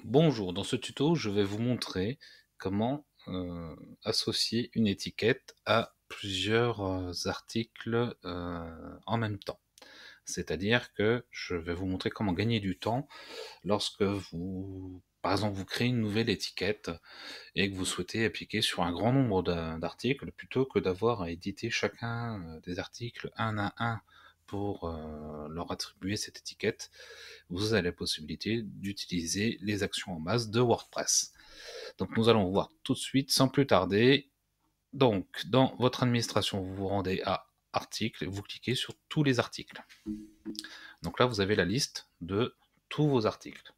Bonjour, dans ce tuto, je vais vous montrer comment associer une étiquette à plusieurs articles en même temps. C'est-à-dire que je vais vous montrer comment gagner du temps lorsque vous, par exemple, vous créez une nouvelle étiquette et que vous souhaitez appliquer sur un grand nombre d'articles, plutôt que d'avoir à éditer chacun des articles un à un pour leur attribuer cette étiquette. Vous avez la possibilité d'utiliser les actions en masse de WordPress. Donc nous allons voir tout de suite, sans plus tarder. Donc dans votre administration, vous vous rendez à articles et vous cliquez sur tous les articles. Donc là, vous avez la liste de tous vos articles.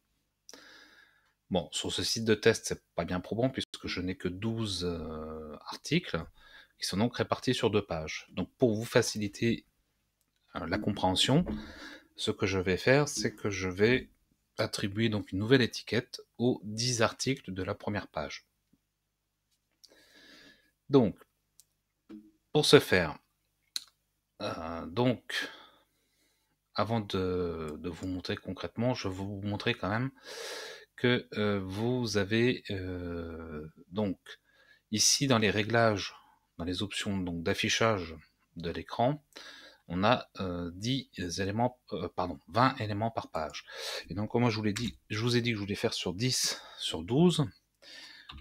Bon, sur ce site de test, c'est pas bien probant puisque je n'ai que 12 articles qui sont donc répartis sur 2 pages. Donc pour vous faciliter la compréhension, ce que je vais faire, c'est que je vais attribuer donc une nouvelle étiquette aux 10 articles de la première page. Donc, pour ce faire, donc, avant de vous montrer concrètement, je vais vous montrer quand même que vous avez donc ici dans les réglages, dans les options donc d'affichage de l'écran, on a 10 éléments, pardon, 20 éléments par page. Et donc, comme moi je vous ai dit que je voulais faire sur 10 sur 12,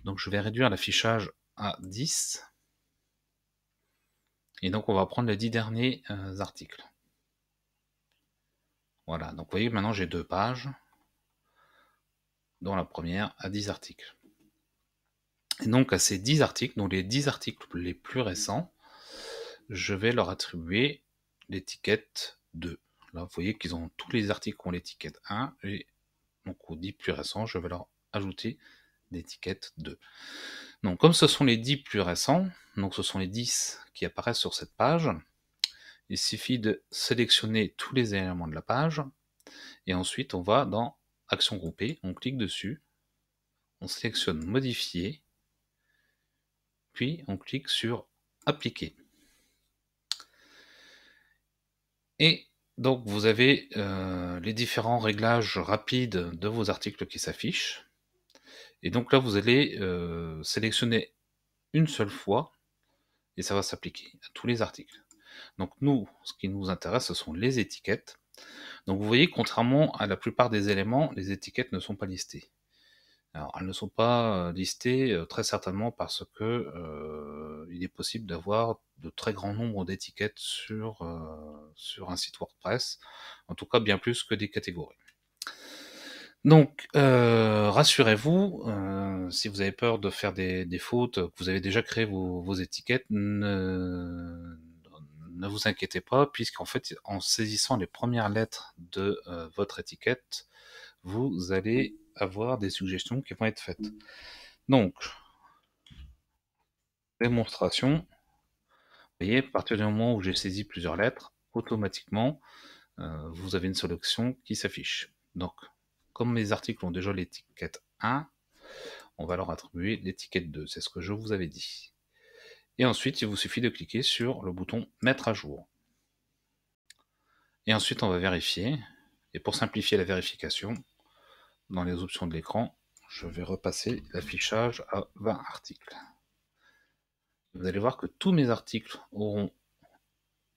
donc je vais réduire l'affichage à 10. Et donc on va prendre les 10 derniers articles. Voilà, donc vous voyez maintenant j'ai 2 pages, dont la première à 10 articles. Et donc à ces 10 articles, donc les 10 articles les plus récents, je vais leur attribuer l'étiquette 2. Là, vous voyez qu'ils ont tous les articles ont l'étiquette 1, et donc aux 10 plus récents, je vais leur ajouter l'étiquette 2. Donc comme ce sont les 10 plus récents, donc ce sont les 10 qui apparaissent sur cette page, il suffit de sélectionner tous les éléments de la page, et ensuite on va dans Action groupée, on clique dessus, on sélectionne Modifier, puis on clique sur Appliquer. Et donc vous avez les différents réglages rapides de vos articles qui s'affichent. Et donc là vous allez sélectionner une seule fois, et ça va s'appliquer à tous les articles. Donc nous, ce qui nous intéresse, ce sont les étiquettes. Donc vous voyez, contrairement à la plupart des éléments, les étiquettes ne sont pas listées. Alors elles ne sont pas listées très certainement parce que il est possible d'avoir de très grands nombres d'étiquettes sur un site WordPress, en tout cas bien plus que des catégories. Donc rassurez-vous, si vous avez peur de faire des fautes, que vous avez déjà créé vos étiquettes, ne vous inquiétez pas, puisqu'en fait, en saisissant les premières lettres de votre étiquette, vous allez avoir des suggestions qui vont être faites. Donc, démonstration, vous voyez, à partir du moment où j'ai saisi plusieurs lettres, automatiquement, vous avez une sélection qui s'affiche. Donc, comme mes articles ont déjà l'étiquette 1, on va leur attribuer l'étiquette 2, c'est ce que je vous avais dit. Et ensuite, il vous suffit de cliquer sur le bouton Mettre à jour. Et ensuite, on va vérifier. Et pour simplifier la vérification, dans les options de l'écran, je vais repasser l'affichage à 20 articles. Vous allez voir que tous mes articles auront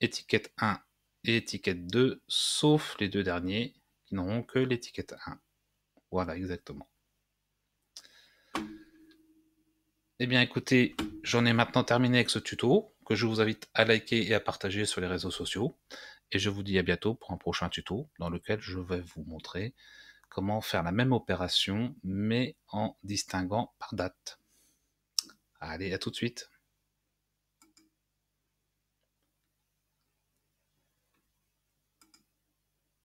étiquette 1 et étiquette 2, sauf les deux derniers qui n'auront que l'étiquette 1. Voilà, exactement. Eh bien écoutez, j'en ai maintenant terminé avec ce tuto, que je vous invite à liker et à partager sur les réseaux sociaux. Et je vous dis à bientôt pour un prochain tuto, dans lequel je vais vous montrer comment faire la même opération, mais en distinguant par date. Allez, à tout de suite.